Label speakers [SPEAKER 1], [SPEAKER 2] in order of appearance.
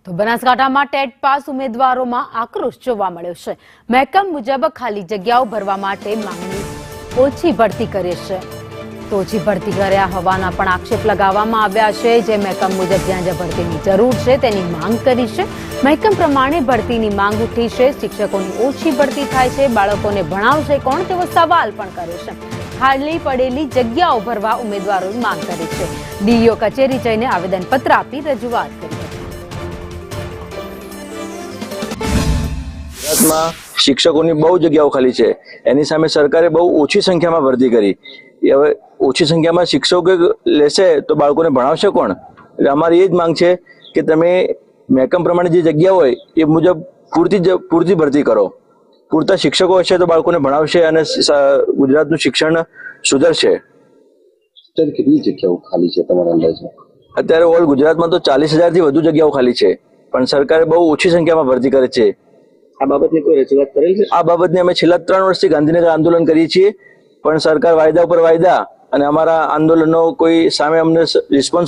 [SPEAKER 1] તો બનાસકાંઠામાં TET pass ઉમેદવારોમાં આક્રોશ જોવા મળ્યો છે। મહેકમ મુજબ ખાલી જગ્યાઓ ભરવા માટે માંગણી ઓછી ભરતી કરે છે તો ઓછી ભરતી કર્યા હોવાના પણ આક્ષેપ લગાવવામાં આવ્યા છે। જે મહેકમ મુજબ જ્યાં જ્યાં ભરતીની જરૂર છે તેની માંગ કરી છે। મહેકમ પ્રમાણે ભરતીની માંગ ઉઠી છે। શિક્ષકોની ઓછી ભરતી થાય છે, બાળકોને ભણાવશે કોણ તેવો સવાલ પણ કર્યો છે। ખાલી પડેલી જગ્યાઓ ભરવા ઉમેદવારોએ માંગ કરી છે। ડીઈઓ કચેરી જઈને આવેદનપત્ર આપી રજૂઆત કરી।
[SPEAKER 2] ગુજરાતમાં શિક્ષકોની બહુ જગ્યાઓ ખાલી છે, એની સામે સરકારે બહુ ઓછી સંખ્યામાં ભરતી કરી। હવે ઓછી સંખ્યામાં શિક્ષકો લેશે તો બાળકોને ભણાવશે કોણ? એટલે અમારી એ જ માંગ છે કે તમે મહેકમ પ્રમાણે જે જગ્યા હોય એ મુજબ પૂરતી ભરતી કરો। પૂરતા શિક્ષકો હશે તો બાળકોને ભણાવશે અને ગુજરાતનું શિક્ષણ સુધરશે।
[SPEAKER 3] કેટલી જગ્યાઓ ખાલી છે તમારા અંદાજે?
[SPEAKER 2] અત્યારે ઓલ ગુજરાતમાં તો 40,000 થી વધુ જગ્યાઓ ખાલી છે, પણ સરકારે બહુ ઓછી સંખ્યામાં ભરતી કરે છે।
[SPEAKER 3] આ બાબતની કોઈ રજૂઆત કરેલ છે?
[SPEAKER 2] આ બાબતની અમે છેલ્લા 3 વર્ષથી ગાંધીનગર આંદોલન કરીએ છીએ, પણ સરકાર વાયદા ઉપર વાયદા અને અમારા આંદોલનનો કોઈ સામે અમને રિસ્પોન્સ